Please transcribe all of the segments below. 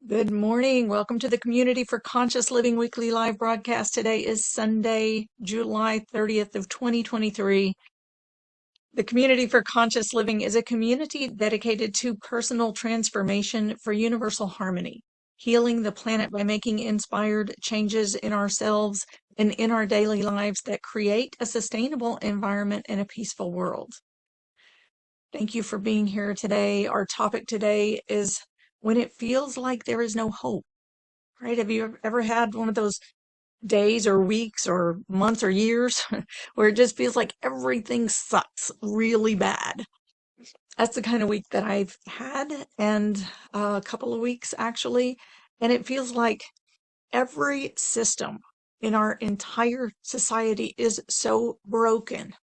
Good morning. Welcome to the Community for Conscious Living weekly live broadcast. Today is Sunday, July 30th of 2023. The Community for Conscious Living is a community dedicated to personal transformation for universal harmony, healing the planet by making inspired changes in ourselves and in our daily lives that create a sustainable environment and a peaceful world. Thank you for being here today. Our topic today is when it feels like there is no hope. Right? Have you ever had one of those days or weeks or months or years where it just feels like everything sucks really bad? That's the kind of week that I've had, and a couple of weeks actually. And it feels like every system in our entire society is so broken.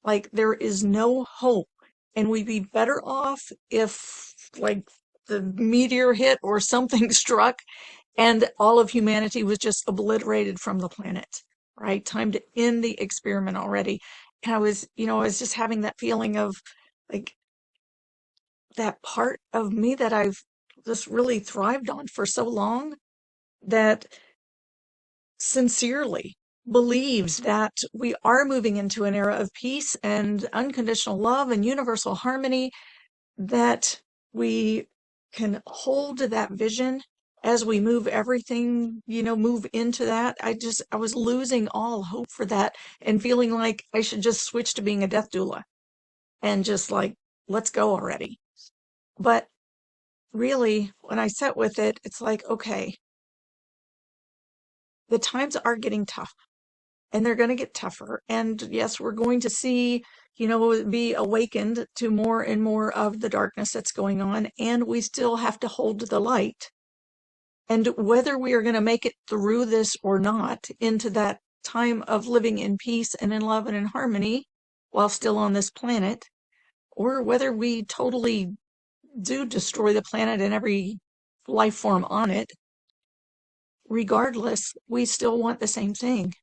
Like there is no hope. And we'd be better off if, like, the meteor hit or something struck and all of humanity was just obliterated from the planet, right? Time to end the experiment already. And I was just having that feeling of like that part of me that I've just really thrived on for so long that sincerely believes that we are moving into an era of peace and unconditional love and universal harmony, that we can hold to that vision as we move everything, move into that. I was losing all hope for that and feeling like I should just switch to being a death doula and just like, let's go already. But really, when I sat with it, it's like, okay, the times are getting tough and they're going to get tougher. And yes, we're going to see, be awakened to more and more of the darkness that's going on. And we still have to hold the light. And whether we are going to make it through this or not into that time of living in peace and in love and in harmony while still on this planet, or whether we totally do destroy the planet and every life form on it, regardless, we still want the same thing.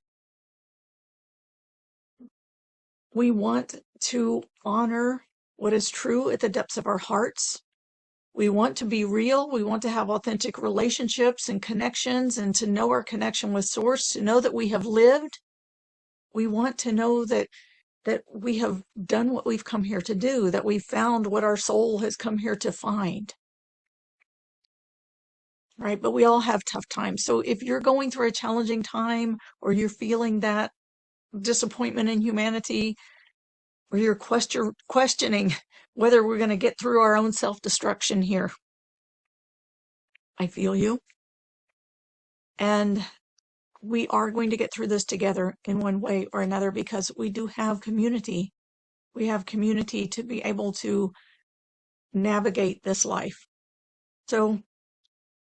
We want to honor what is true at the depths of our hearts. We want to be real. We want to have authentic relationships and connections and to know our connection with Source, to know that we have lived. We want to know that we have done what we've come here to do, that we've found what our soul has come here to find. Right? But we all have tough times. So if you're going through a challenging time or you're feeling that disappointment in humanity, or you're questioning whether we're going to get through our own self-destruction here, I feel you. And we are going to get through this together in one way or another because we do have community. We have community to be able to navigate this life. So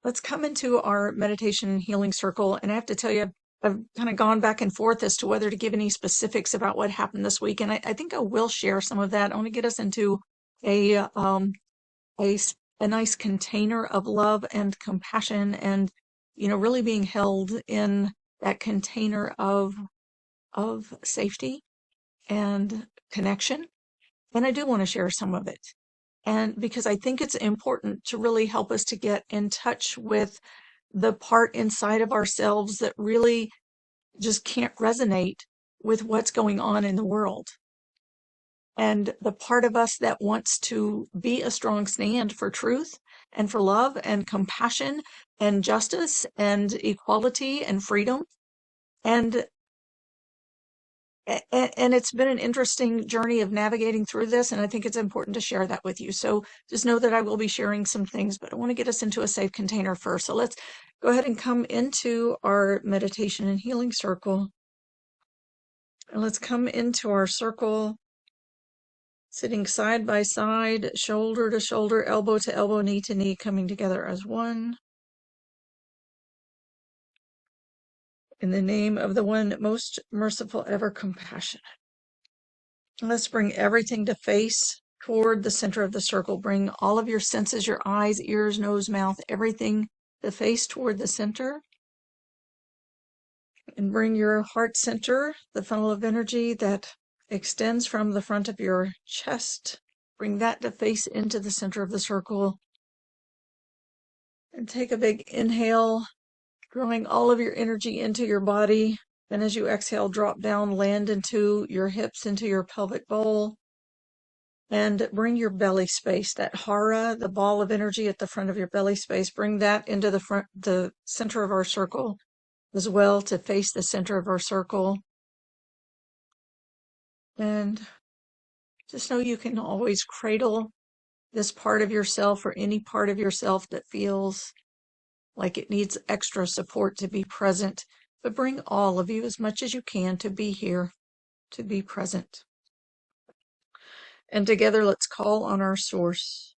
let's come into our meditation and healing circle. And I have to tell you, I've kind of gone back and forth as to whether to give any specifics about what happened this week. And I think I will share some of that. I want to get us into a nice container of love and compassion and, really being held in that container of safety and connection. And I do want to share some of it. And because I think it's important to really help us to get in touch with the part inside of ourselves that really just can't resonate with what's going on in the world. And the part of us that wants to be a strong stand for truth and for love and compassion and justice and equality and freedom. And it's been an interesting journey of navigating through this, and I think it's important to share that with you. So just know that I will be sharing some things, but I want to get us into a safe container first. So let's go ahead and come into our meditation and healing circle. And let's come into our circle, sitting side by side, shoulder to shoulder, elbow to elbow, knee to knee, coming together as one. In the name of the one most merciful, ever compassionate. Let's bring everything to face toward the center of the circle. Bring all of your senses, your eyes, ears, nose, mouth, everything to face toward the center. And bring your heart center, the funnel of energy that extends from the front of your chest. Bring that to face into the center of the circle. And take a big inhale, drawing all of your energy into your body. Then as you exhale, drop down, land into your hips, into your pelvic bowl. And bring your belly space, that hara, the ball of energy at the front of your belly space, bring that into the center of our circle as well, to face the center of our circle. And just know you can always cradle this part of yourself, or any part of yourself that feels like it needs extra support, to be present. But bring all of you as much as you can to be here, to be present. And together, let's call on our source.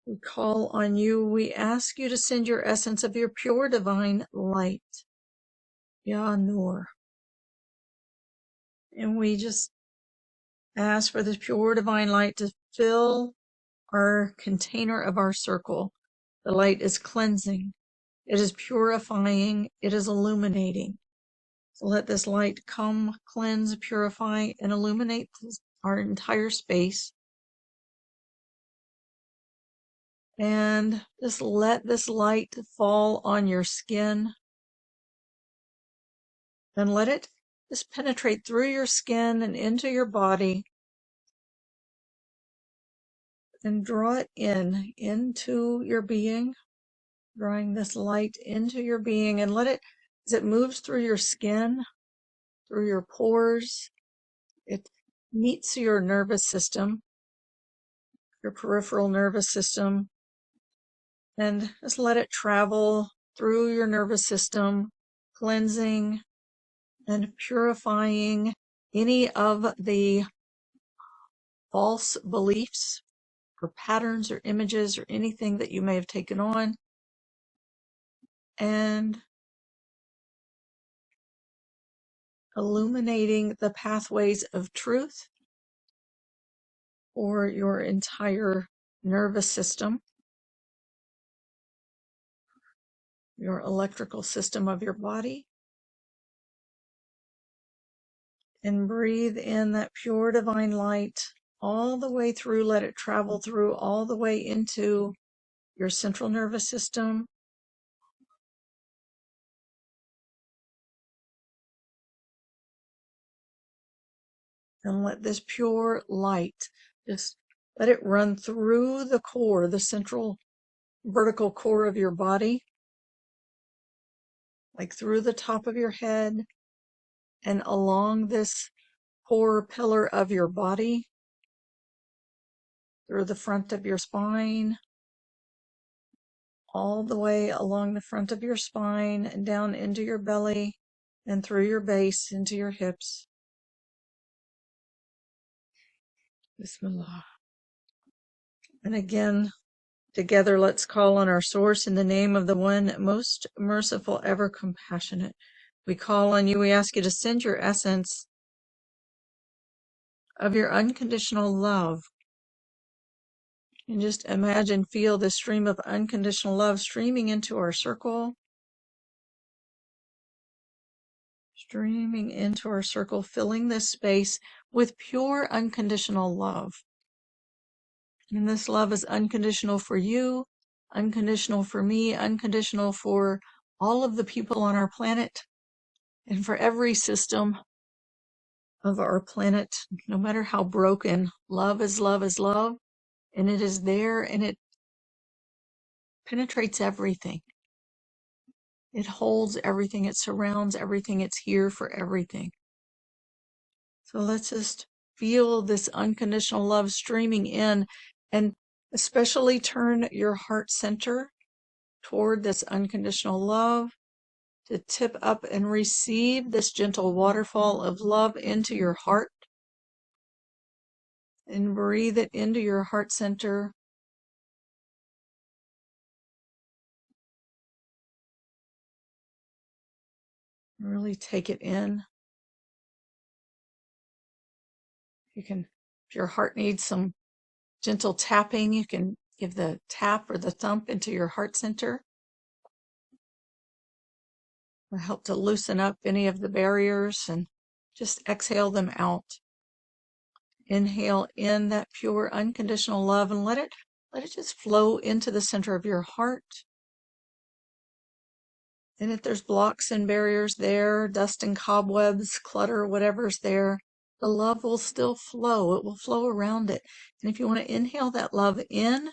We call on you. We ask you to send your essence of your pure divine light, Ya Nur. And we just ask for this pure divine light to fill our container of our circle. The light is cleansing. It is purifying. It is illuminating. So let this light come, cleanse, purify, and illuminate our entire space. And just let this light fall on your skin. And let it just penetrate through your skin and into your body. And draw it into your being. Drawing this light into your being. And let it, as it moves through your skin, through your pores, it meets your nervous system, your peripheral nervous system, and just let it travel through your nervous system, cleansing and purifying any of the false beliefs or patterns or images or anything that you may have taken on, and illuminating the pathways of truth for your entire nervous system, your electrical system of your body. And breathe in that pure divine light all the way through. Let it travel through all the way into your central nervous system. And let this pure light, just let it run through the core, the central vertical core of your body, like through the top of your head and along this core pillar of your body, through the front of your spine, all the way along the front of your spine and down into your belly and through your base into your hips. Bismillah. And again, together, let's call on our source in the name of the one most merciful, ever compassionate. We call on you. We ask you to send your essence of your unconditional love. And just imagine, feel the stream of unconditional love streaming into our circle, filling this space with pure unconditional love. And this love is unconditional for you, unconditional for me, unconditional for all of the people on our planet, and for every system of our planet, no matter how broken. Love is love is love, and it is there, and it penetrates everything. It holds everything, it surrounds everything, it's here for everything. So let's just feel this unconditional love streaming in, and especially turn your heart center toward this unconditional love, to tip up and receive this gentle waterfall of love into your heart, and breathe it into your heart center. Really take it in. If your heart needs some gentle tapping, you can give the tap or the thump into your heart center. Will help to loosen up any of the barriers, and just exhale them out. Inhale in that pure unconditional love and let it Let it just flow into the center of your heart. And if there's blocks and barriers there, dust and cobwebs, clutter, whatever's there, the love will still flow. It will flow around it. And if you want to inhale that love in,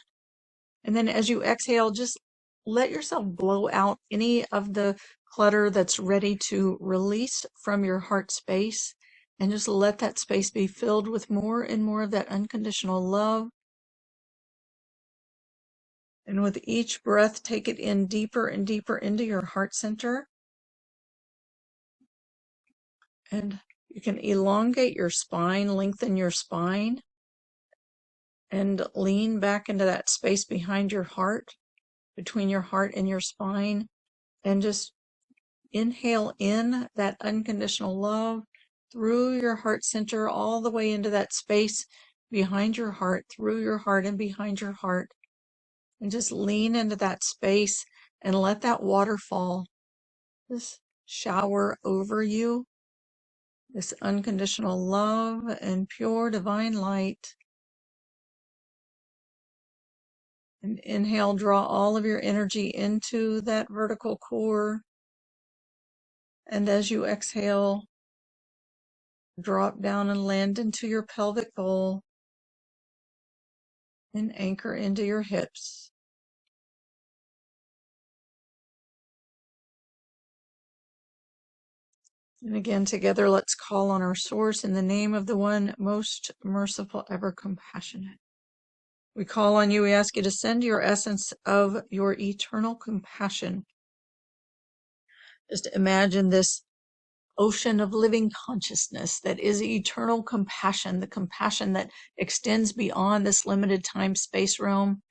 and then as you exhale, just let yourself blow out any of the clutter that's ready to release from your heart space. And just let that space be filled with more and more of that unconditional love. And with each breath, take it in deeper and deeper into your heart center. And you can elongate your spine, lengthen your spine, and lean back into that space behind your heart, between your heart and your spine, and just inhale in that unconditional love through your heart center, all the way into that space behind your heart, through your heart and behind your heart. And just lean into that space and let that waterfall just shower over you, this unconditional love and pure divine light. And inhale, draw all of your energy into that vertical core. And as you exhale, drop down and land into your pelvic bowl and anchor into your hips. And again, together, let's call on our source in the name of the one most merciful, ever compassionate. We call on you. We ask you to send your essence of your eternal compassion. Just imagine this ocean of living consciousness that is eternal compassion, the compassion that extends beyond this limited time space realm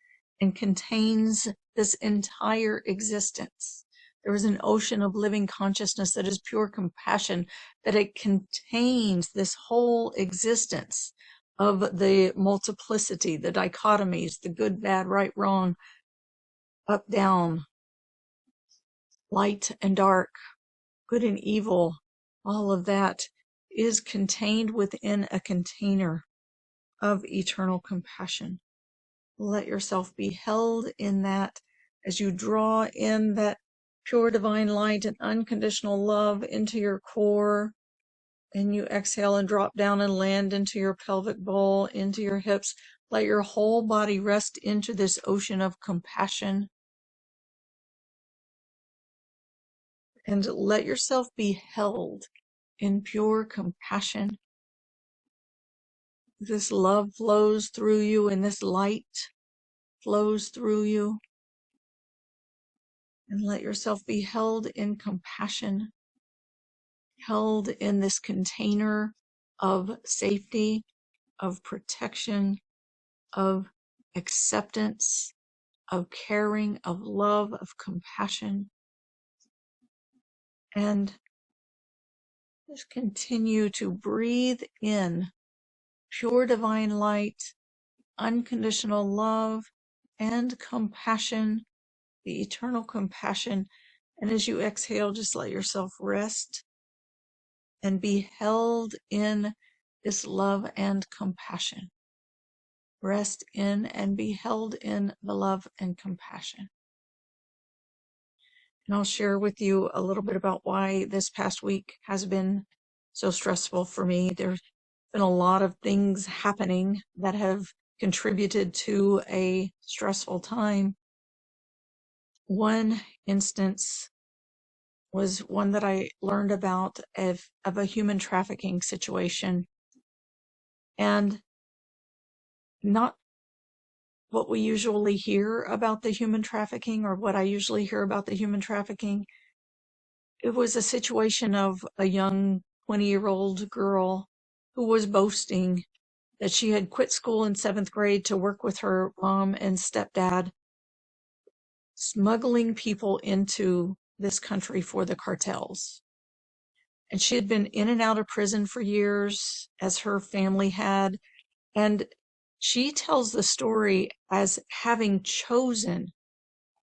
and contains this entire existence. There is an ocean of living consciousness that is pure compassion, that it contains this whole existence of the multiplicity, the dichotomies, the good, bad, right, wrong, up, down, light and dark, good and evil. All of that is contained within a container of eternal compassion. Let yourself be held in that as you draw in that pure divine light and unconditional love into your core. And you exhale and drop down and land into your pelvic bowl, into your hips. Let your whole body rest into this ocean of compassion. And let yourself be held in pure compassion. This love flows through you and this light flows through you. And let yourself be held in compassion, held in this container of safety, of protection, of acceptance, of caring, of love, of compassion. And just continue to breathe in pure divine light, unconditional love, and compassion, the eternal compassion. And as you exhale, just let yourself rest and be held in this love and compassion. Rest in and be held in the love and compassion. And I'll share with you a little bit about why this past week has been so stressful for me. There's been a lot of things happening that have contributed to a stressful time. One instance was one that I learned about of a human trafficking situation, and not what we usually hear about the human trafficking, or what I usually hear about the human trafficking. It was a situation of a young 20-year-old girl who was boasting that she had quit school in 7th grade to work with her mom and stepdad, smuggling people into this country for the cartels. And she had been in and out of prison for years, as her family had. And she tells the story as having chosen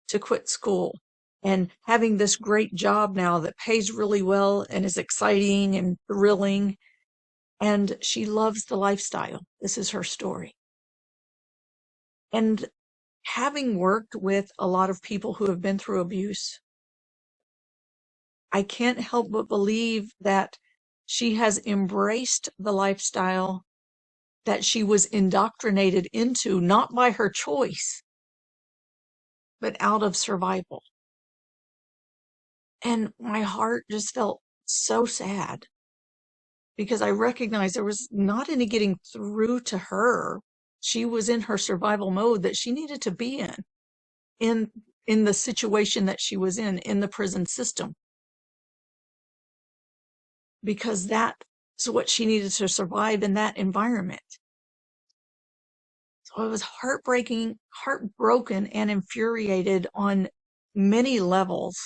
to quit school and having this great job now that pays really well and is exciting and thrilling. And she loves the lifestyle. This is her story. And having worked with a lot of people who have been through abuse, I can't help but believe that she has embraced the lifestyle that she was indoctrinated into, not by her choice, but out of survival. And my heart just felt so sad because I recognized there was not any getting through to her. She was in her survival mode that she needed to be in, in the situation that she was in the prison system, because that's what she needed to survive in that environment. So I was heartbroken and infuriated on many levels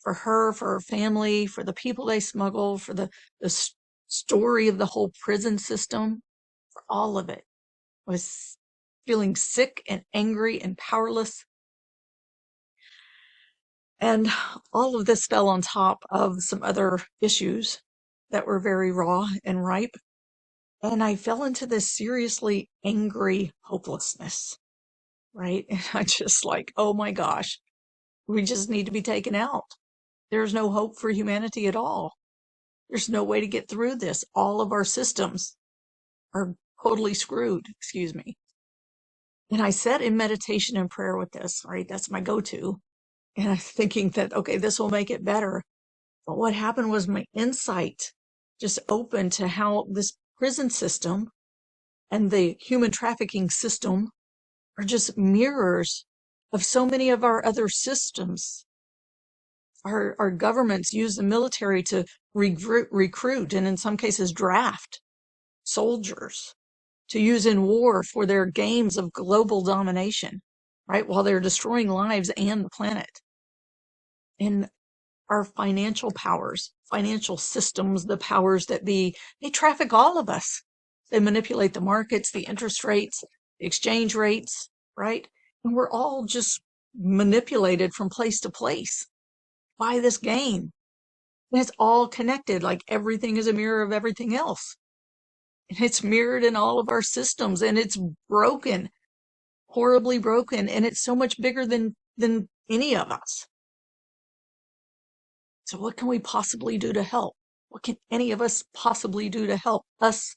for her, for her family, for the people they smuggled, for the story of the whole prison system, for all of it. I was feeling sick and angry and powerless. And all of this fell on top of some other issues that were very raw and ripe. And I fell into this seriously angry hopelessness, right? And I just like, oh my gosh, we just need to be taken out. There's no hope for humanity at all. There's no way to get through this. All of our systems are totally screwed, excuse me. And I sat in meditation and prayer with this, right? That's my go-to. And I'm thinking that, okay, this will make it better. But what happened was my insight just opened to how this prison system and the human trafficking system are just mirrors of so many of our other systems. Our governments use the military to recruit and in some cases draft soldiers to use in war for their games of global domination, right? While they're destroying lives and the planet. And our financial powers, financial systems, the powers that be, they traffic all of us. They manipulate the markets, the interest rates, the exchange rates, right? And we're all just manipulated from place to place by this game. And it's all connected, like everything is a mirror of everything else. And it's mirrored in all of our systems, and it's broken, horribly broken, and it's so much bigger than any of us. So what can we possibly do to help? What can any of us possibly do to help us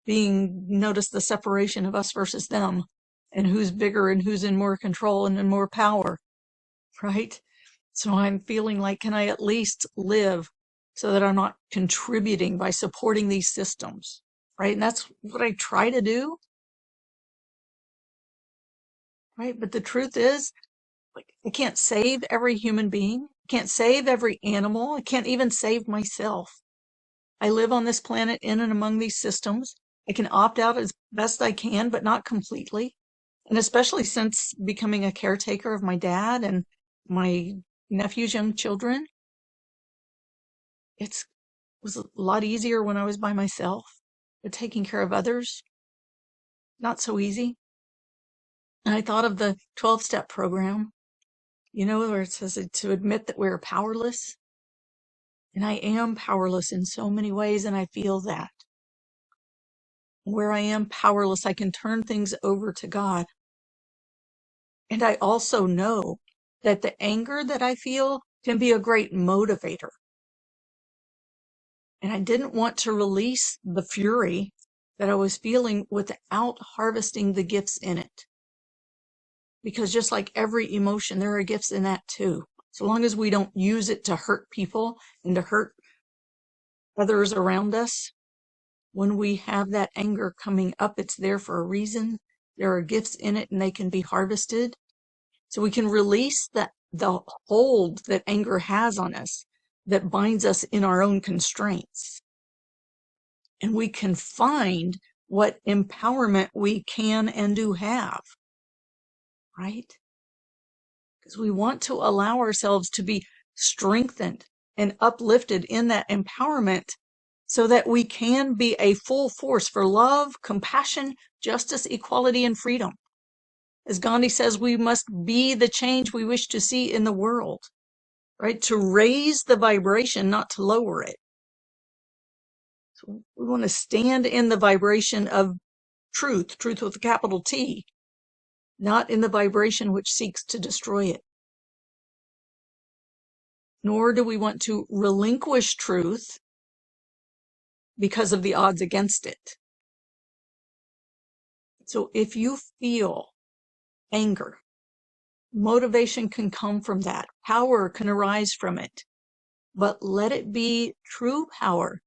being, notice the separation of us versus them, and who's bigger and who's in more control and in more power, right? So I'm feeling like, can I at least live so that I'm not contributing by supporting these systems, right? And that's what I try to do, right? But the truth is, like, I can't save every human being. I can't save every animal. I can't even save myself. I live on this planet in and among these systems. I can opt out as best I can, but not completely. And especially since becoming a caretaker of my dad and my nephew's young children, it was a lot easier when I was by myself. But taking care of others, not so easy. And I thought of the 12-step program, where it says to admit that we're powerless. And I am powerless in so many ways, and I feel that. Where I am powerless, I can turn things over to God. And I also know that the anger that I feel can be a great motivator. And I didn't want to release the fury that I was feeling without harvesting the gifts in it. Because just like every emotion, there are gifts in that too. So long as we don't use it to hurt people and to hurt others around us, when we have that anger coming up, it's there for a reason. There are gifts in it and they can be harvested. So we can release the hold that anger has on us that binds us in our own constraints. And we can find what empowerment we can and do have, right? Because we want to allow ourselves to be strengthened and uplifted in that empowerment so that we can be a full force for love, compassion, justice, equality, and freedom. As Gandhi says, we must be the change we wish to see in the world, right? To raise the vibration, not to lower it. So we want to stand in the vibration of truth with a capital T, not in the vibration which seeks to destroy it. Nor do we want to relinquish truth because of the odds against it. So if you feel anger, motivation can come from that. Power can arise from it. But let it be true power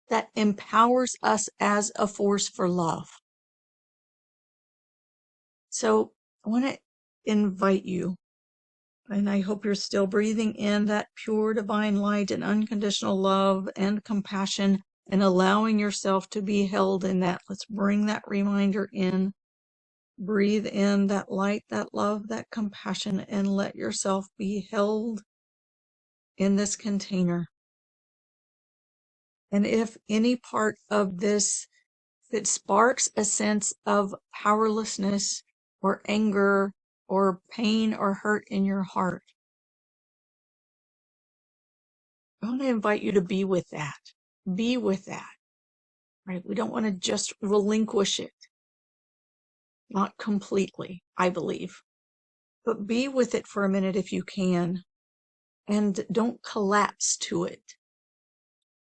that empowers us as a force for love. So I want to invite you, and I hope you're still breathing in that pure divine light and unconditional love and compassion and allowing yourself to be held in that. Let's bring that reminder in. Breathe in that light, that love, that compassion, and let yourself be held in this container. And if any part of this that sparks a sense of powerlessness or anger or pain or hurt in your heart, I want to invite you to be with that. Be with that, right? We don't want to just relinquish it. Not completely, I believe. But be with it for a minute if you can. And don't collapse to it.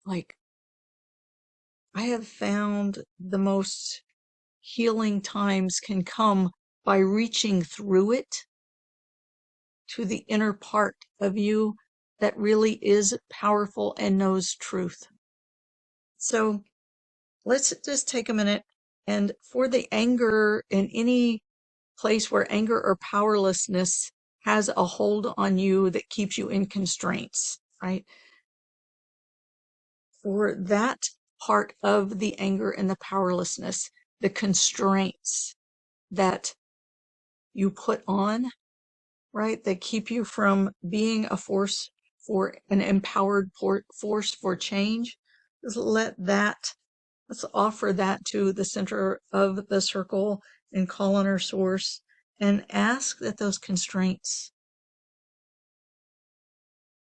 Like, I have found the most healing times can come by reaching through it to the inner part of you that really is powerful and knows truth. So let's just take a minute, and for the anger in any place where anger or powerlessness has a hold on you that keeps you in constraints, right? For that part of the anger and the powerlessness, the constraints that you put on, right, that keep you from being a force for an empowered force for change, just let's offer that to the center of the circle and call on our source and ask that those constraints,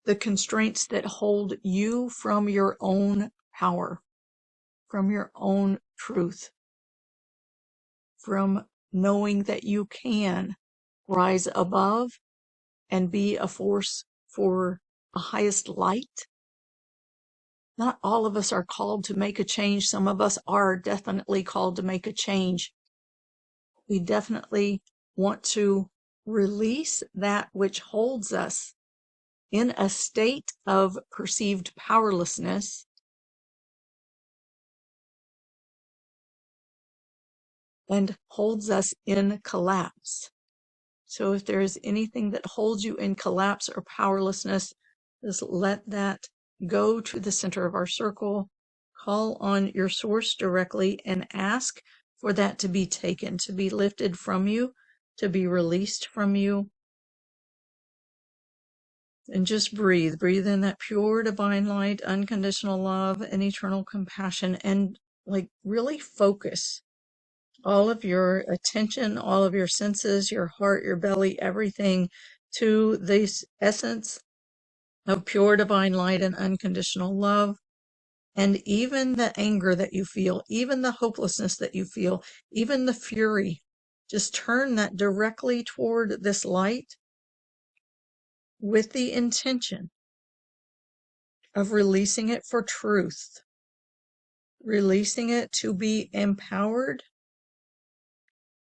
the constraints that hold you from your own power, from your own truth, from knowing that you can rise above and be a force for a highest light. Not all of us are called to make a change. Some of us are definitely called to make a change. We definitely want to release that which holds us in a state of perceived powerlessness and holds us in collapse. So if there is anything that holds you in collapse or powerlessness, just let that go to the center of our circle. Call on your source directly and ask for that to be taken, to be lifted from you, to be released from you. And just breathe. Breathe in that pure divine light, unconditional love, and eternal compassion, and like really focus all of your attention, all of your senses, your heart, your belly, everything to this essence of pure divine light and unconditional love. And even the anger that you feel, even the hopelessness that you feel, even the fury, just turn that directly toward this light with the intention of releasing it for truth, releasing it to be empowered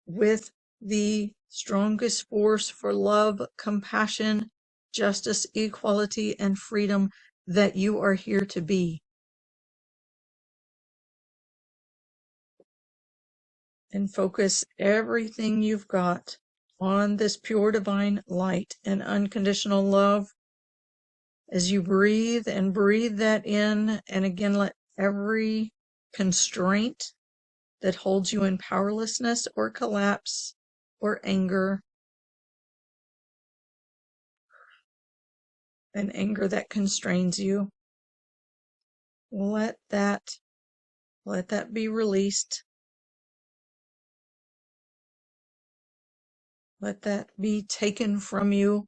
with the strongest force for love, compassion, justice, equality, and freedom that you are here to be. And focus everything you've got on this pure divine light and unconditional love as you breathe, and breathe that in. And again, let every constraint that holds you in powerlessness or collapse or anger, and anger that constrains you, let that be released. Let that be taken from you,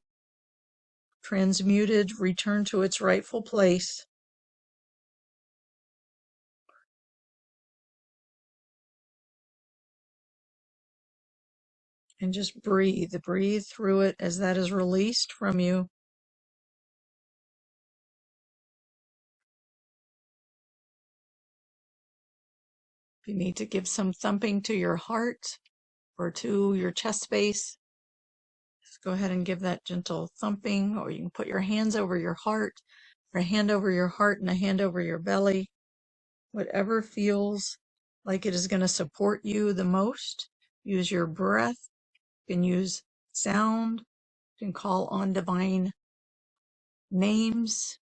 transmuted, returned to its rightful place. And just breathe. Breathe through it as that is released from you. If you need to give some thumping to your heart or to your chest space, just go ahead and give that gentle thumping, or you can put your hands over your heart, or a hand over your heart and a hand over your belly. Whatever feels like it is going to support you the most. Use your breath. You can use sound. You can call on divine names.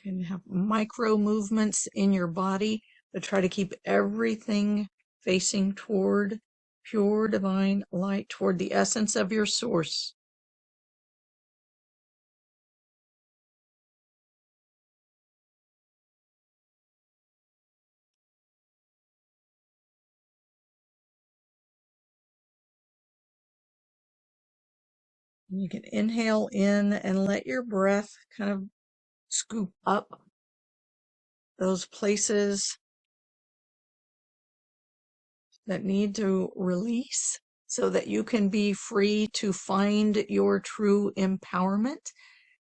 You can have micro movements in your body, but try to keep everything facing toward pure divine light, toward the essence of your source. And you can inhale in and let your breath kind of scoop up those places that need to release so that you can be free to find your true empowerment,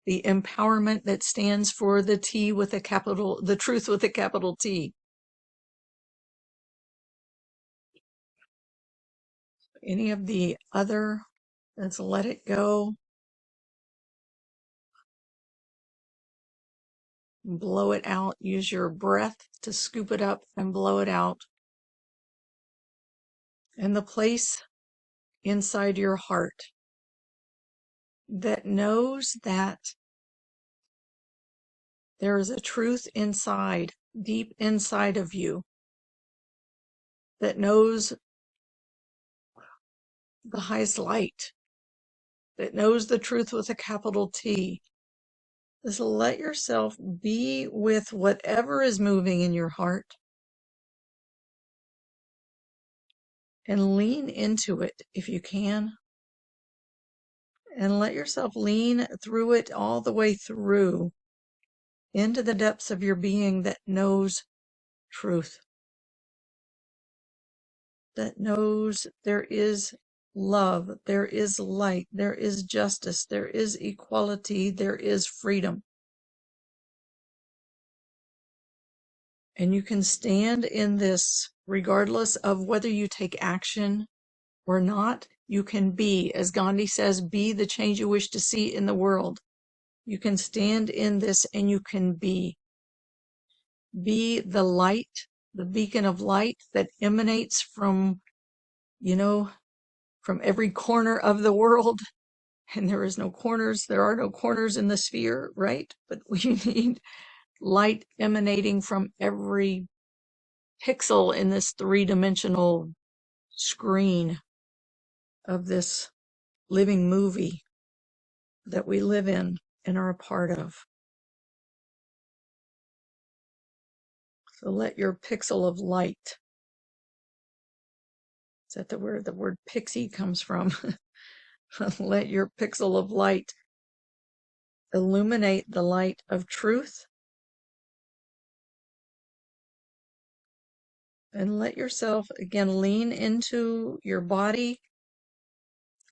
the empowerment that stands for the T with a capital, the truth with a capital T. Any of the other, let's let it go. Blow it out. Use your breath to scoop it up and blow it out. And the place inside your heart that knows that there is a truth inside, deep inside of you, that knows the highest light, that knows the truth with a capital T. Just let yourself be with whatever is moving in your heart and lean into it if you can. And let yourself lean through it all the way through into the depths of your being that knows truth, that knows there is love, there is light, there is justice, there is equality, there is freedom. And you can stand in this regardless of whether you take action or not. You can be, as Gandhi says, be the change you wish to see in the world. You can stand in this and you can be. Be the light, the beacon of light that emanates from, from every corner of the world. And there is no corners. There are no corners in the sphere, right? But we need light emanating from every pixel in this three-dimensional screen of this living movie that we live in and are a part of. So let your pixel of light, is that where the word pixie comes from? Let your pixel of light illuminate the light of truth. And let yourself, again, lean into your body,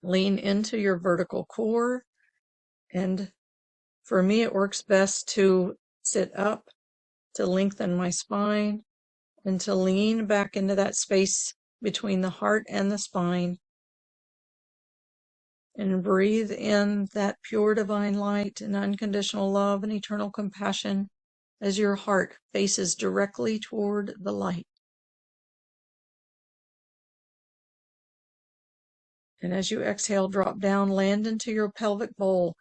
lean into your vertical core. And for me, it works best to sit up, to lengthen my spine, and to lean back into that space between the heart and the spine. And breathe in that pure divine light and unconditional love and eternal compassion as your heart faces directly toward the light. And as you exhale, drop down, land into your pelvic bowl.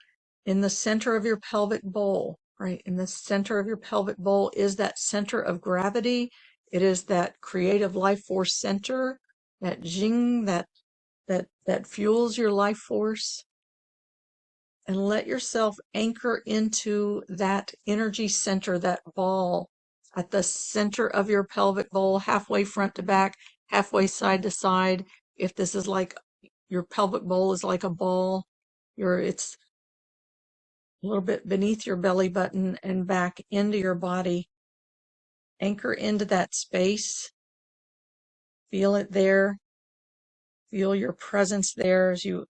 In the center of your pelvic bowl, right? In the center of your pelvic bowl is that center of gravity. It is that creative life force center, that jing, that fuels your life force. And let yourself anchor into that energy center, that ball at the center of your pelvic bowl, halfway front to back, halfway side to side. If this is like your pelvic bowl is like a ball, it's a little bit beneath your belly button and back into your body. Anchor into that space Feel it there. Feel your presence there as you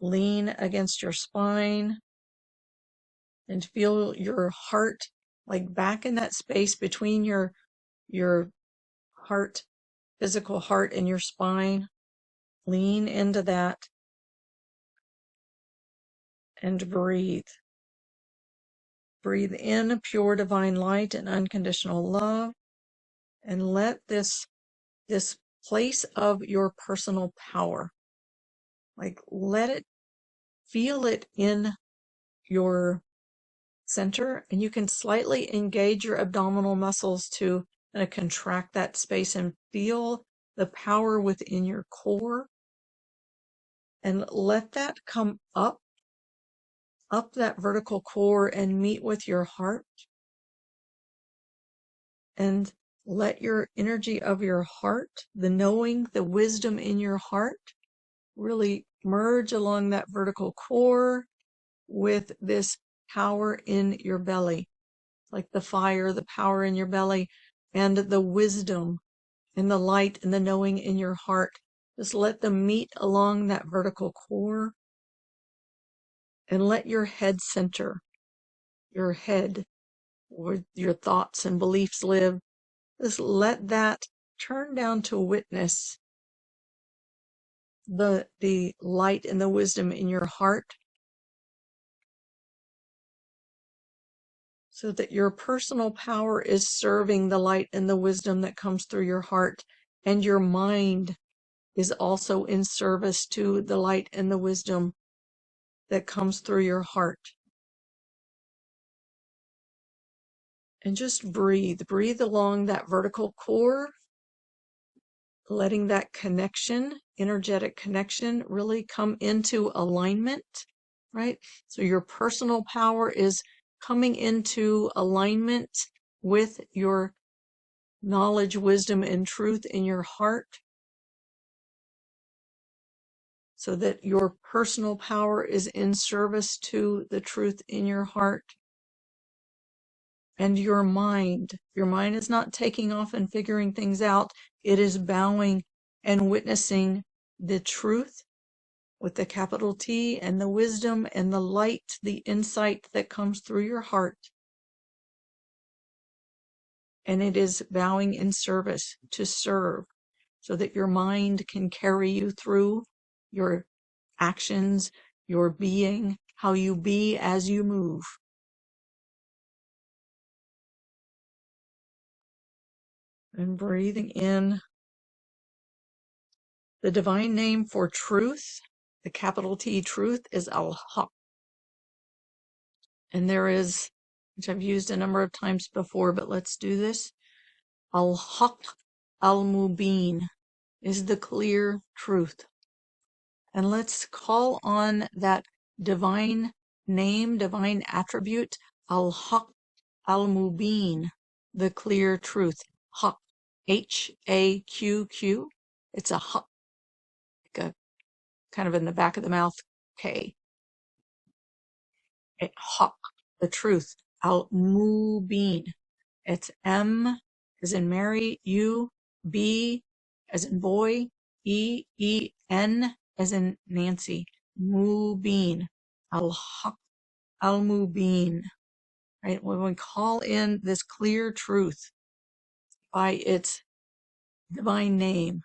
lean against your spine, and feel your heart like back in that space between your heart, physical heart, and your spine. Lean into that and breathe. Breathe in pure divine light and unconditional love, and let this place of your personal power, like let it, feel it in your center, and you can slightly engage your abdominal muscles to contract that space and feel the power within your core, and let that come up that vertical core and meet with your heart, and let your energy of your heart, the knowing, the wisdom in your heart, really merge along that vertical core with this power in your belly, like the fire, the power in your belly, and the wisdom and the light and the knowing in your heart. Just let them meet along that vertical core, and let your head center, your head, where your thoughts and beliefs live, just let that turn down to witness the light and the wisdom in your heart, so that your personal power is serving the light and the wisdom that comes through your heart, and your mind is also in service to the light and the wisdom that comes through your heart. And just breathe along that vertical core, letting that connection, energetic connection, really come into alignment, right? So your personal power is coming into alignment with your knowledge, wisdom, and truth in your heart, so that your personal power is in service to the truth in your heart. And your mind is not taking off and figuring things out. It is bowing and witnessing the truth with the capital T, and the wisdom and the light, the insight that comes through your heart. And it is bowing in service to serve, so that your mind can carry you through your actions, your being, how you be as you move. And breathing in the divine name for truth, the capital T, truth, is Al-Haq. And there is, which I've used a number of times before, but let's do this. Al-Haq al-Mubin is the clear truth. And let's call on that divine name, divine attribute, Al-Haq al-Mubin, the clear truth. Haq, H-A-Q-Q. It's a haq, like a kind of in the back of the mouth, K. Haq, the truth. Al-Mubin. It's M as in Mary, U, B as in boy, E, E, N as in Nancy. Mubin. Al-Haq al-Mubin. Right? When we call in this clear truth by its divine name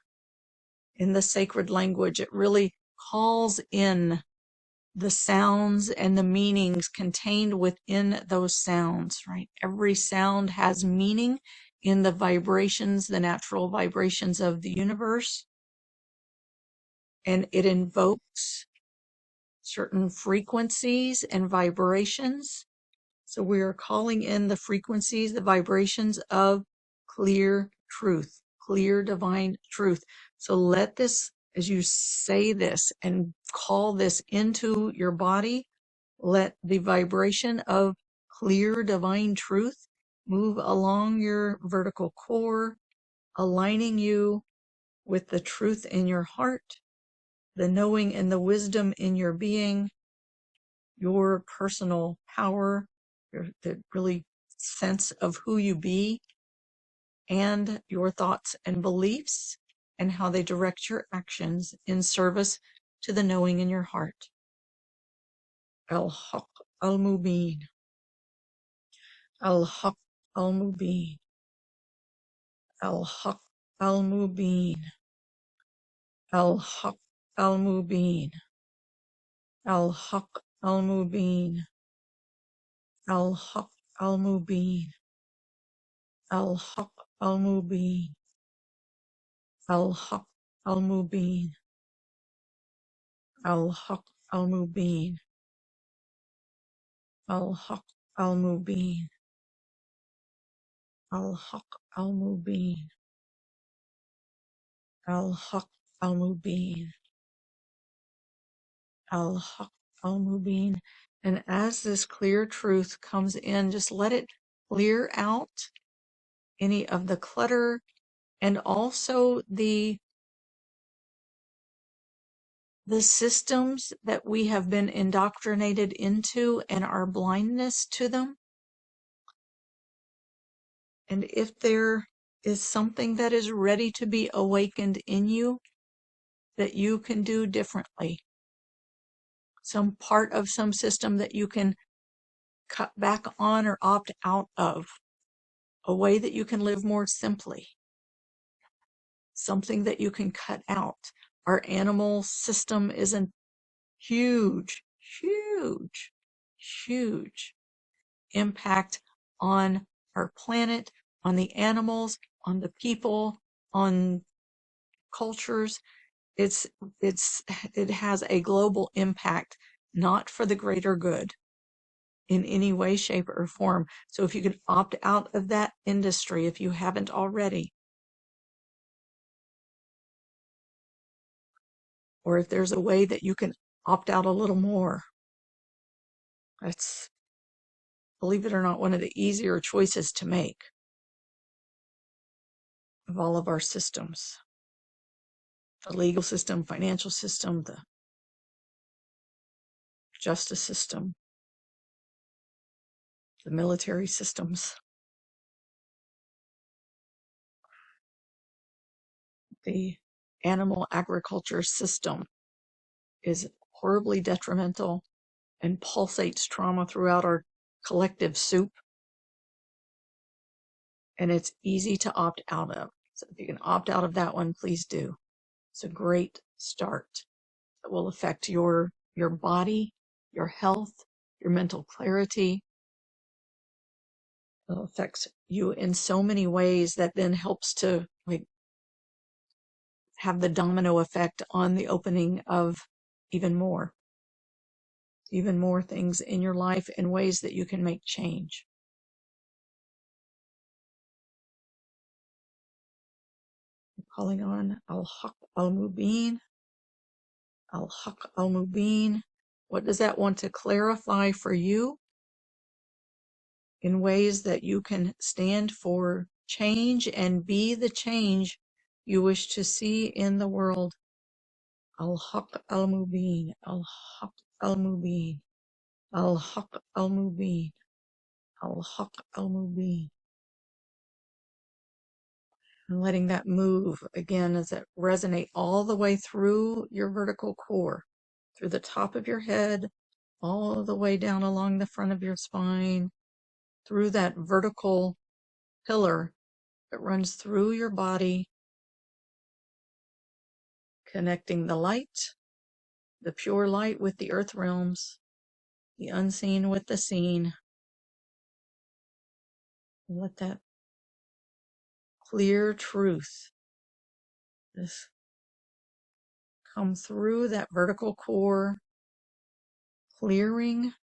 in the sacred language, it really calls in the sounds and the meanings contained within those sounds, right? Every sound has meaning in the vibrations, the natural vibrations of the universe, and it invokes certain frequencies and vibrations. So we are calling in the frequencies, the vibrations of clear truth, clear divine truth. So let this, as you say this and call this into your body, let the vibration of clear divine truth move along your vertical core, aligning you with the truth in your heart, the knowing and the wisdom in your being, your personal power, the really sense of who you be, and your thoughts and beliefs and how they direct your actions in service to the knowing in your heart. Al-Haq al-Mubin. Al-Haq al-Mubin. Al-Haq al-Mubin. Al-Haq al-Mubin. Al-Haq al-Mubin. Al-Haq al-Mubin. Al-Haq al-Mubin. Al-Haq al-Mubin. Al-Haq al-Mubin. Al-Haq al-Mubin. Al-Haq al-Mubin. Al-Haq al-Mubin. Al-Haq al-Mubin. And as this clear truth comes in, just let it clear out any of the clutter and also the systems that we have been indoctrinated into and our blindness to them. And if there is something that is ready to be awakened in you that you can do differently, some part of some system that you can cut back on or opt out of, a way that you can live more simply, something that you can cut out. Our animal system is a huge, huge, huge impact on our planet, on the animals, on the people, on cultures. It has a global impact, not for the greater good in any way, shape, or form. So if you could opt out of that industry, if you haven't already, or if there's a way that you can opt out a little more, that's, believe it or not, one of the easier choices to make of all of our systems. The legal system, financial system, the justice system, the military systems, the animal agriculture system is horribly detrimental and pulsates trauma throughout our collective soup. And it's easy to opt out of. So if you can opt out of that one, please do. It's a great start that will affect your body, your health, your mental clarity. It affects you in so many ways that then helps to have the domino effect on the opening of even more things in your life in ways that you can make change. Calling on Al-Haq al-Mubin. Al-Haq al-Mubin. What does that want to clarify for you in ways that you can stand for change and be the change you wish to see in the world? Al-Haq al-Mubin. Al-Haq al-Mubin. Al-Haq al-Mubin. Al-Haq al-Mubin. And letting that move again as it resonate all the way through your vertical core, through the top of your head, all the way down along the front of your spine, through that vertical pillar that runs through your body, connecting the light, the pure light with the earth realms, the unseen with the seen. And let that clear truth just come through that vertical core, clearing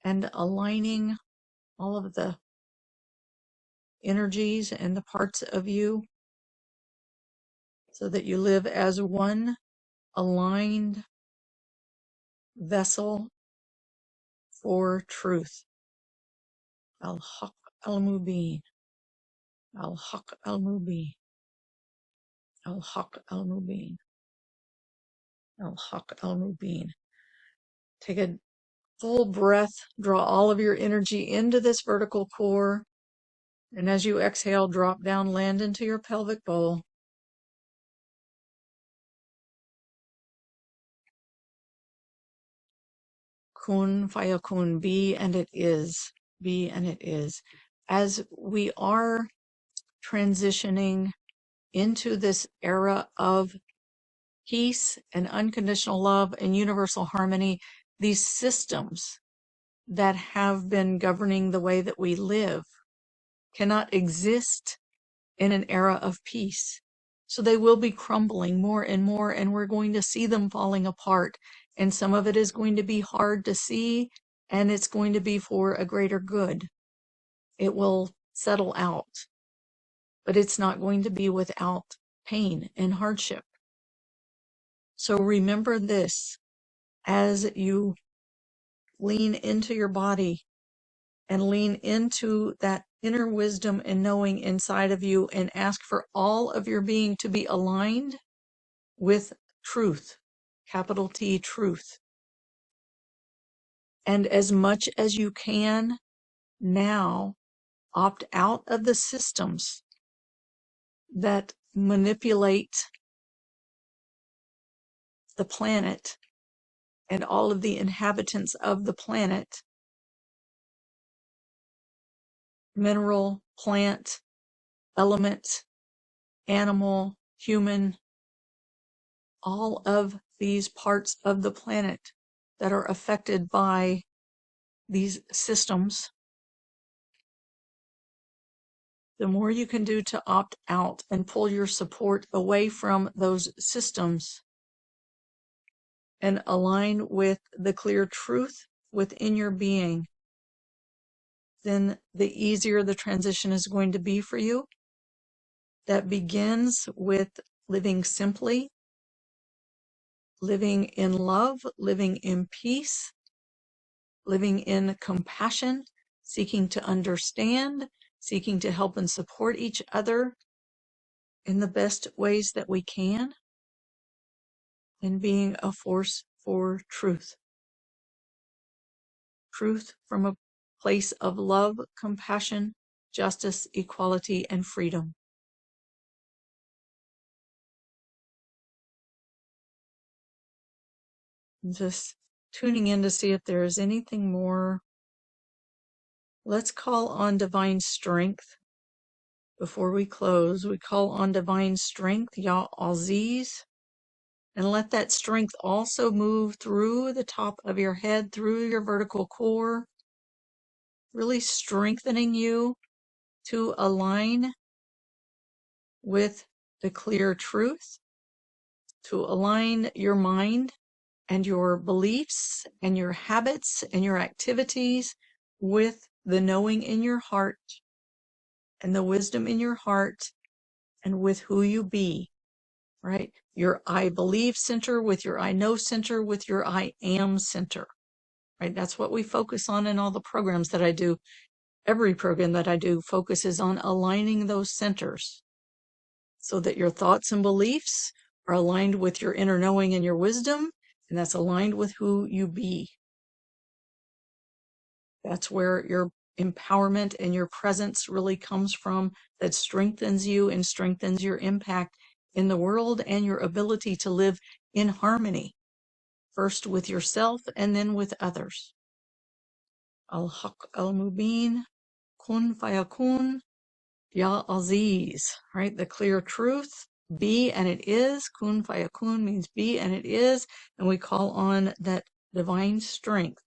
and aligning all of the energies and the parts of you so that you live as one aligned vessel for truth. Al-Haq al-Mubin. Al-Haq al-Mubin. Al-Haq al-Mubin. Al-Haq al-Mubin. Take a full breath, draw all of your energy into this vertical core, And as you exhale, drop down, land into your pelvic bowl. Kun fayakun, be and it is. Be and it is. As we are transitioning into this era of peace and unconditional love and universal harmony, these systems that have been governing the way that we live cannot exist in an era of peace. So they will be crumbling more and more, and we're going to see them falling apart. And some of it is going to be hard to see, and it's going to be for a greater good. It will settle out, but it's not going to be without pain and hardship. So remember this as you lean into your body and lean into that inner wisdom and knowing inside of you, and ask for all of your being to be aligned with truth, capital T, truth. And as much as you can now, opt out of the systems that manipulate the planet and all of the inhabitants of the planet, mineral, plant, element, animal, human, all of these parts of the planet that are affected by these systems. The more you can do to opt out and pull your support away from those systems and align with the clear truth within your being, then the easier the transition is going to be for you. That begins with living simply, living in love, living in peace, living in compassion, seeking to understand, seeking to help and support each other in the best ways that we can, and being a force for truth. Truth from a place of love, compassion, justice, equality, and freedom. Just tuning in to see if there is anything more. Let's call on divine strength. Before we close, we call on divine strength, Ya Aziz, and let that strength also move through the top of your head, through your vertical core, really strengthening you to align with the clear truth, to align your mind and your beliefs and your habits and your activities with the knowing in your heart and the wisdom in your heart and with who you be, right? Your I believe center with your I know center with your I am center, right? That's what we focus on in all the programs that I do. Every program that I do focuses on aligning those centers so that your thoughts and beliefs are aligned with your inner knowing and your wisdom, and that's aligned with who you be. That's where your empowerment and your presence really comes from, that strengthens you and strengthens your impact in the world and your ability to live in harmony, first with yourself and then with others. Al-Haq al-Mubin, Kun Fayakun, Ya Aziz, right? The clear truth, be and it is. Kun Fayakun means be and it is. And we call on that divine strength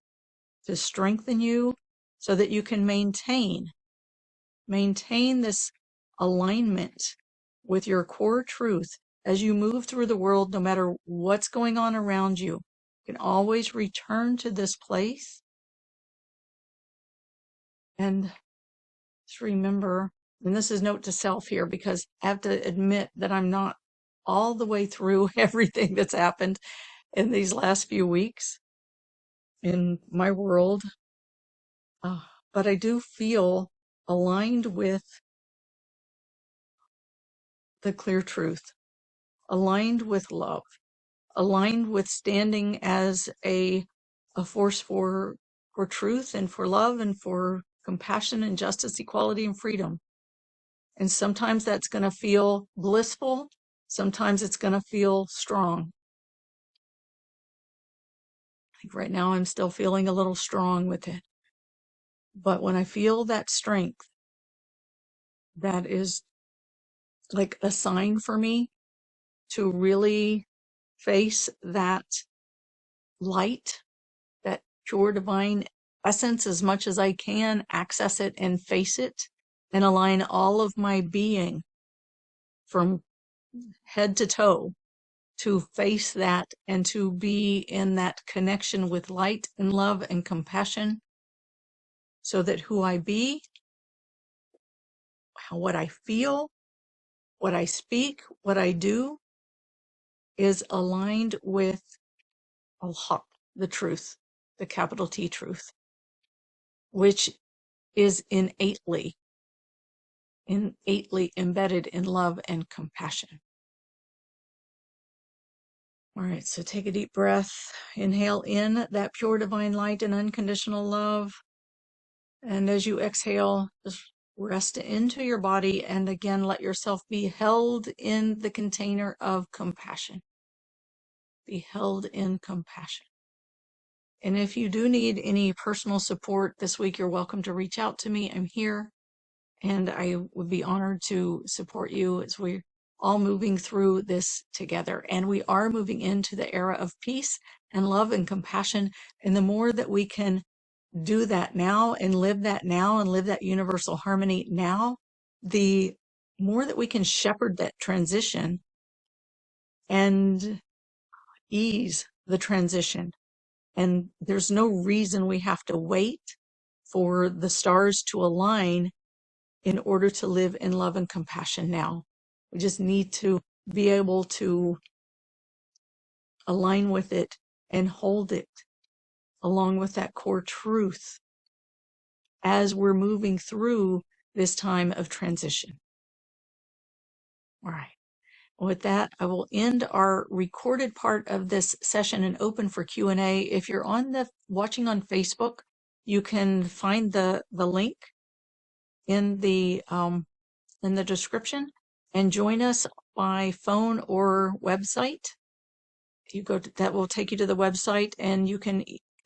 to strengthen you so that you can maintain this alignment with your core truth as you move through the world, no matter what's going on around you. You can always return to this place and just remember, and this is note to self here, because I have to admit that I'm not all the way through everything that's happened in these last few weeks in my world. But I do feel aligned with the clear truth, aligned with love, aligned with standing as a force for truth and for love and for compassion and justice, equality, and freedom. And sometimes that's going to feel blissful. Sometimes it's going to feel strong. I think right now I'm still feeling a little strong with it. But when I feel that strength, that is like a sign for me to really face that light, that pure divine essence as much as I can, access it and face it, and align all of my being from head to toe to face that and to be in that connection with light and love and compassion, so that who I be, what I feel, what I speak, what I do is aligned with al-haq, the truth, the capital T truth, which is innately embedded in love and compassion. All right, so take a deep breath. Inhale in that pure divine light and unconditional love. And as you exhale, just rest into your body and again let yourself be held in the container of compassion. Be held in compassion. And if you do need any personal support this week, you're welcome to reach out to me. I'm here. And I would be honored to support you as we're all moving through this together. And we are moving into the era of peace and love and compassion. And the more that we can do that now and live that universal harmony now, the more that we can shepherd that transition and ease the transition. And there's no reason we have to wait for the stars to align in order to live in love and compassion now. We just need to be able to align with it and hold it along with that core truth as we're moving through this time of transition. All right. With that, I will end our recorded part of this session and open for Q&A. If you're watching on Facebook, you can find the link in the description and join us by phone or website. That will take you to the website, and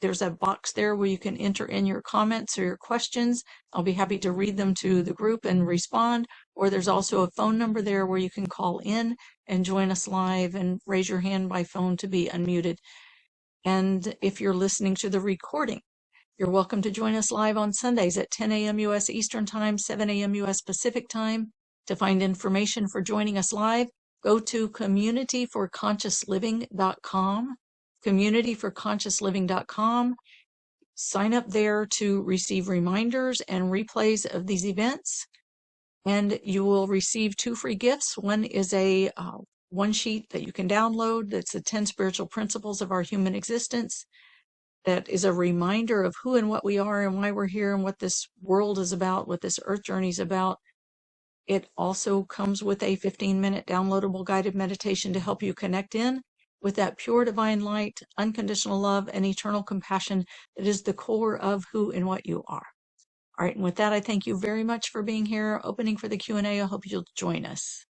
there's a box there where you can enter in your comments or your questions. I'll be happy to read them to the group and respond. Or there's also a phone number there where you can call in and join us live and raise your hand by phone to be unmuted. And if you're listening to the recording, you're welcome to join us live on Sundays at 10 a.m. U.S. Eastern Time, 7 a.m. U.S. Pacific Time. To find information for joining us live, go to communityforconsciousliving.com, communityforconsciousliving.com. Sign up there to receive reminders and replays of these events, and you will receive 2 free gifts. One is a one sheet that you can download that's the 10 spiritual principles of our human existence. That is a reminder of who and what we are and why we're here and what this world is about, what this earth journey is about. It also comes with a 15-minute downloadable guided meditation to help you connect in with that pure divine light, unconditional love, and eternal compassion that is the core of who and what you are. All right, and with that, I thank you very much for being here. Opening for the Q&A. I hope you'll join us.